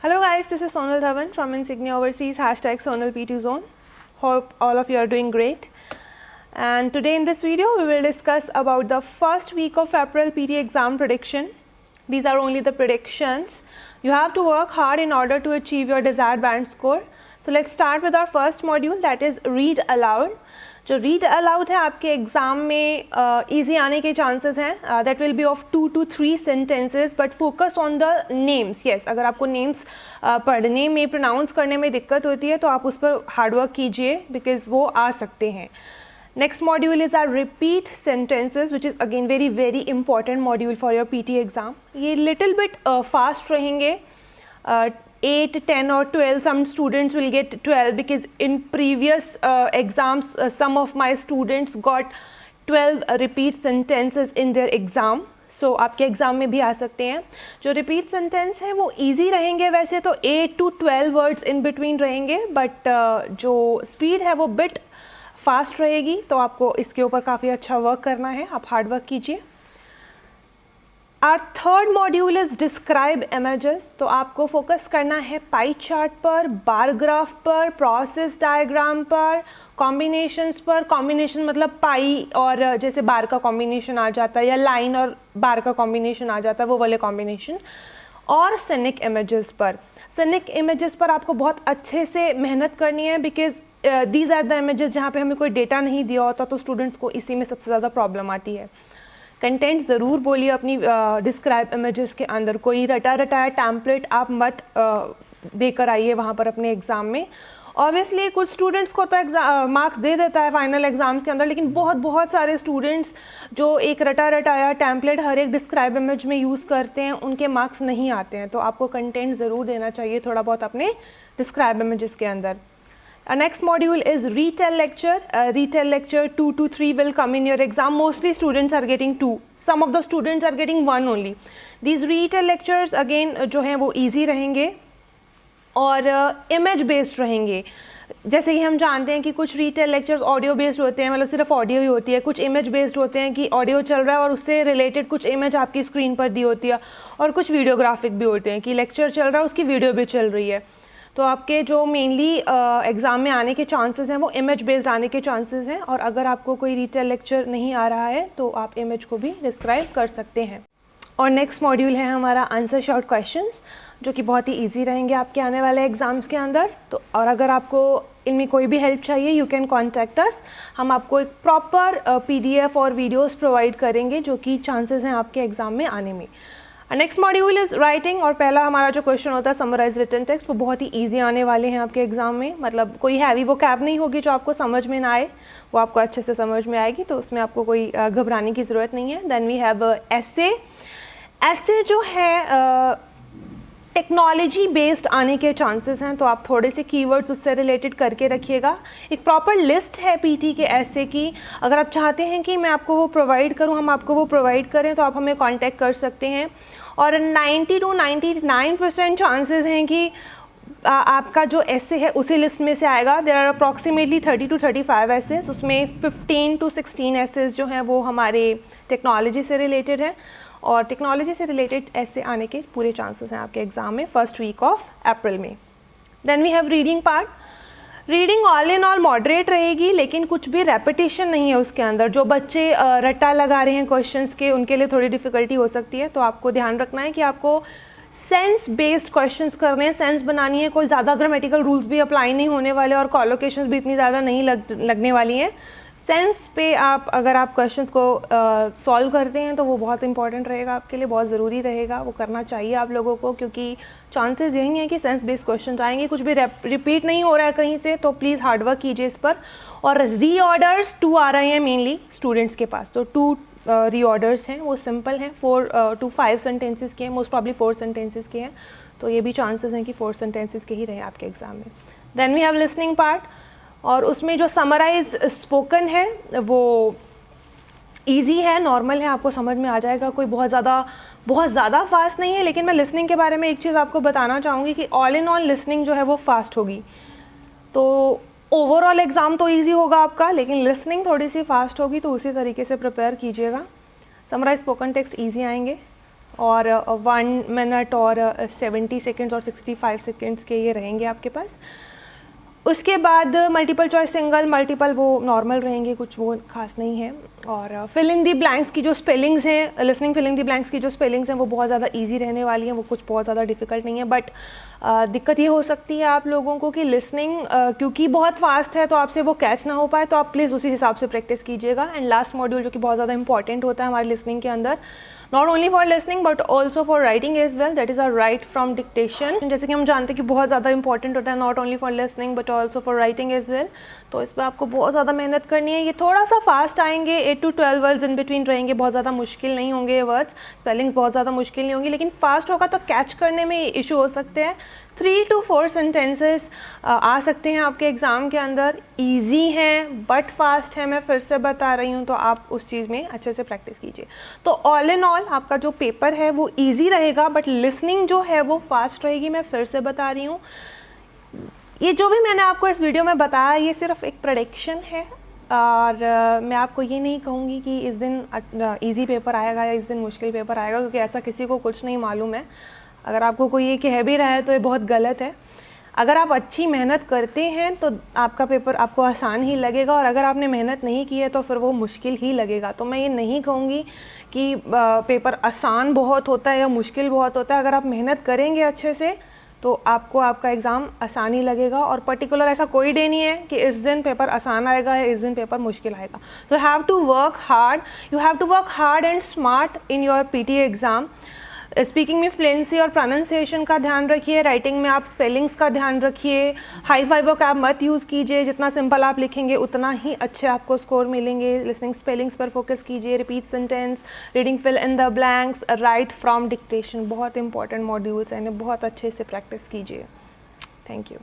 Hello guys, this is Sonal Dhawan from Insignia Overseas, #SonalP2Zone. Hope all of you are doing great. And today in this video, we will discuss about the first week of April PT exam prediction. These are only the predictions. You have to work hard in order to achieve your desired band score. So let's start with our first module, that is read aloud. जो read aloud है आपके exam में easy आने के chances हैं. That will be of 2 to 3 sentences but focus on the names. Yes, अगर आपको names पढ़ने में प्रोनाउंस करने में दिक्कत होती है तो आप उस पर हार्डवर्क कीजिए बिकॉज वो आ सकते हैं. Next module is are repeat sentences which is again very important module for your PT exam. ये लिटिल बिट फास्ट रहेंगे. 8, 10 or 12, some students will get 12 because in previous exams some of my students got 12 repeat sentences in their exam. So आपके exam में भी आ सकते हैं. जो repeat sentence है वो ईजी रहेंगे. वैसे तो 8 to 12 वर्ड्स इन बिटवीन रहेंगे बट जो स्पीड है वो बिट फास्ट रहेगी. तो आपको इसके ऊपर काफ़ी अच्छा वर्क करना है. आप हार्ड वर्क कीजिए. Our third module is describe images. तो आपको फोकस करना है पाई चार्ट पर, बार ग्राफ पर, प्रोसेस डायग्राम पर, कॉम्बिनेशंस पर. कॉम्बिनेशन मतलब पाई और जैसे बार का कॉम्बिनेशन आ जाता है या लाइन और बार का कॉम्बिनेशन आ जाता है, वो वाले कॉम्बिनेशन. और सिनिक इमेजेस पर. सिनिक इमेजेस पर आपको बहुत अच्छे से मेहनत करनी है because these are the images जहाँ पे हमें कोई डेटा नहीं दिया होता तो स्टूडेंट्स को इसी में सबसे ज़्यादा प्रॉब्लम आती है. कंटेंट ज़रूर बोलिए अपनी डिस्क्राइब इमेजेस के अंदर. कोई रटा रटाया टैम्पलेट आप मत देकर आइए वहाँ पर अपने एग्ज़ाम में. ऑब्वियसली कुछ स्टूडेंट्स को तो मार्क्स दे देता है फाइनल एग्ज़ाम्स के अंदर, लेकिन बहुत सारे स्टूडेंट्स जो एक रटा रटाया टैम्पलेट हर एक डिस्क्राइब इमेज में यूज़ करते हैं उनके मार्क्स नहीं आते हैं. तो आपको कंटेंट ज़रूर देना चाहिए थोड़ा बहुत अपने डिस्क्राइब इमेजेस के अंदर. Next module is retell lecture. Retell lecture 2 to 3 will come in your exam. Mostly students are getting 2. Some of the students are getting 1 only. These retell lectures again जो हैं वो easy रहेंगे और image based रहेंगे. जैसे कि हम जानते हैं कि कुछ retell lectures audio based होते हैं, मतलब सिर्फ ऑडियो ही होती है. कुछ image based होते हैं कि ऑडियो चल रहा है और उससे रिलेटेड कुछ इमेज आपकी स्क्रीन पर दी होती है. और कुछ वीडियोग्राफिक भी होते हैं कि लेक्चर चल रहा है उसकी वीडियो भी चल रही है. तो आपके जो मेनली एग्ज़ाम में आने के चांसेस हैं वो इमेज बेस्ड आने के चांसेस हैं. और अगर आपको कोई रिटेल लेक्चर नहीं आ रहा है तो आप इमेज को भी डिस्क्राइब कर सकते हैं. और नेक्स्ट मॉड्यूल है हमारा आंसर शॉर्ट क्वेश्चंस जो कि बहुत ही इजी रहेंगे आपके आने वाले एग्ज़ाम्स के अंदर. तो और अगर आपको इनमें कोई भी हेल्प चाहिए यू कैन कॉन्टैक्ट अस. हम आपको एक प्रॉपर PDF और वीडियोज़ प्रोवाइड करेंगे जो कि चांसेस हैं आपके एग्ज़ाम में आने में. Next module is writing. और पहला हमारा जो क्वेश्चन होता है समराइज रिटन टेक्स्ट, वो बहुत ही इजी आने वाले हैं आपके एग्ज़ाम में. मतलब कोई हैवी वो कैब नहीं होगी जो आपको समझ में ना आए, वो आपको अच्छे से समझ में आएगी. तो उसमें आपको कोई घबराने की ज़रूरत नहीं है. देन वी हैव एसे. एसे जो है टेक्नोलॉजी बेस्ड आने के चांसेस हैं. तो आप थोड़े से कीवर्ड्स उससे रिलेटेड करके रखिएगा. एक प्रॉपर लिस्ट है पीटी के ऐसे की. अगर आप चाहते हैं कि मैं आपको वो प्रोवाइड करूं, हम आपको वो प्रोवाइड करें, तो आप हमें कांटेक्ट कर सकते हैं. और 90 to 99% चांसेस हैं कि आपका जो ऐसे है उसी लिस्ट में से आएगा. There are approximately 30 to 35 essays. उसमें 15 to 16 एसेस जो हैं वो हमारे टेक्नोलॉजी से रिलेटेड हैं. और टेक्नोलॉजी से रिलेटेड ऐसे आने के पूरे चांसेस हैं आपके एग्ज़ाम में फर्स्ट वीक ऑफ अप्रैल में. Then we have reading part. Reading all in all moderate रहेगी, लेकिन कुछ भी रेपिटेशन नहीं है उसके अंदर. जो बच्चे रट्टा लगा रहे हैं क्वेश्चंस के उनके लिए थोड़ी डिफ़िकल्टी हो सकती है. तो आपको ध्यान रखना है कि आपको सेंस बेस्ड क्वेश्चंस करने हैं, सेंस बनानी है. कोई ज़्यादा ग्रामेटिकल रूल्स भी अप्लाई नहीं होने वाले और कॉलोकेशंस भी इतनी ज़्यादा नहीं लगने वाली हैं. सेंस पे अगर आप क्वेश्चंस को सॉल्व करते हैं तो वो बहुत इंपॉर्टेंट रहेगा आपके लिए, बहुत ज़रूरी रहेगा. वो करना चाहिए आप लोगों को क्योंकि चांसेस यही हैं कि सेंस बेस्ड क्वेश्चंस आएंगे. कुछ भी रिपीट नहीं हो रहा है कहीं से तो प्लीज़ हार्डवर्क कीजिए इस पर. और रीऑर्डर्स 2 आ रहे हैं मेनली स्टूडेंट्स के पास. तो 2 रीऑर्डर्स हैं, वो सिंपल हैं. 4 to 5 सेंटेंसेस के हैं, मोस्ट प्रॉब्ली 4 सेंटेंसेस के हैं. तो ये भी चांसेस हैं कि 4 सेंटेंसेस के ही रहे आपके एग्ज़ाम में. Then we have listening part. और उसमें जो समराइज स्पोकन है वो इजी है, नॉर्मल है, आपको समझ में आ जाएगा. कोई बहुत ज़्यादा फास्ट नहीं है. लेकिन मैं लिसनिंग के बारे में एक चीज़ आपको बताना चाहूँगी कि ऑल इन ऑल लिसनिंग जो है वो फास्ट होगी. तो ओवरऑल एग्ज़ाम तो इजी होगा आपका, लेकिन लिसनिंग थोड़ी सी फास्ट होगी. तो उसी तरीके से प्रिपेयर कीजिएगा. समराइज स्पोकन टेक्स्ट इजी आएंगे. और 1 मिनट और 70 सेकेंड्स और 65 सेकेंड्स के ये रहेंगे आपके पास। उसके बाद मल्टीपल चॉइस सिंगल, मल्टीपल वो नॉर्मल रहेंगे, कुछ वो खास नहीं है। और फिल इन दी ब्लैंक्स की जो स्पेलिंग्स हैं, listening fill in the blanks की जो स्पेलिंग्स हैं वो बहुत ज़्यादा इजी रहने वाली हैं, वो कुछ बहुत ज़्यादा डिफिकल्ट नहीं है। बट दिक्कत ये हो सकती है आप लोगों को कि लिसनिंग क्योंकि बहुत फास्ट है तो आपसे वो कैच ना हो पाए, तो आप प्लीज़ उसी हिसाब से प्रैक्टिस कीजिएगा। एंड लास्ट मॉड्यूल जो कि बहुत ज़्यादा इंपॉर्टेंट होता है हमारी लिसनिंग के अंदर, not only for listening but also for writing as well, that is a write from dictation. जैसे कि हम जानते हैं कि बहुत ज़्यादा इंपॉर्टेंट होता है, not only for listening but also for writing as well. तो इस पर आपको बहुत ज़्यादा मेहनत करनी है। ये थोड़ा सा फास्ट आएंगे, 8 to 12 वर्ड्स इन बिटवीन रहेंगे, बहुत ज़्यादा मुश्किल नहीं होंगे ये वर्ड्स, स्पेलिंग्स बहुत ज़्यादा मुश्किल नहीं होंगी, लेकिन फास्ट होगा तो कैच करने में इशू हो सकते हैं। 3 to 4 सेंटेंसेस आ सकते हैं आपके एग्ज़ाम के अंदर, ईजी हैं बट फास्ट है, मैं फिर से बता रही हूँ, तो आप उस चीज़ में अच्छे से प्रैक्टिस कीजिए। तो ऑल इन ऑल आपका जो पेपर है वो ईजी रहेगा, बट लिसनिंग जो है वो फास्ट रहेगी, मैं फिर से बता रही हूँ। ये जो भी मैंने आपको इस वीडियो में बताया ये सिर्फ एक प्रेडिक्शन है, और मैं आपको ये नहीं कहूँगी कि इस दिन इजी पेपर आएगा या इस दिन मुश्किल पेपर आएगा, क्योंकि ऐसा किसी को कुछ नहीं मालूम है। अगर आपको कोई ये कह भी रहा है तो ये बहुत गलत है। अगर आप अच्छी मेहनत करते हैं तो आपका पेपर आपको आसान ही लगेगा, और अगर आपने मेहनत नहीं की है तो फिर वो मुश्किल ही लगेगा। तो मैं ये नहीं कहूँगी कि पेपर आसान बहुत होता है या मुश्किल बहुत होता है। अगर आप मेहनत करेंगे अच्छे से तो आपको आपका एग्ज़ाम आसान ही लगेगा, और पर्टिकुलर ऐसा कोई डे नहीं है कि इस दिन पेपर आसान आएगा या इस दिन पेपर मुश्किल आएगा। तो have to work hard, you have to work hard and smart in your PT exam. Speaking में फ्लुएंसी और प्रोनाउंसिएशन का ध्यान रखिए, राइटिंग में आप स्पेलिंग्स का ध्यान रखिए, हाई फाई वोकैब मत यूज़ कीजिए, जितना सिंपल आप लिखेंगे उतना ही अच्छे आपको स्कोर मिलेंगे। लिसनिंग स्पेलिंग्स पर फोकस कीजिए, repeat sentence, reading fill in the blanks, write from dictation, बहुत इंपॉर्टेंट मॉड्यूल्स हैं, बहुत अच्छे से प्रैक्टिस कीजिए। Thank you.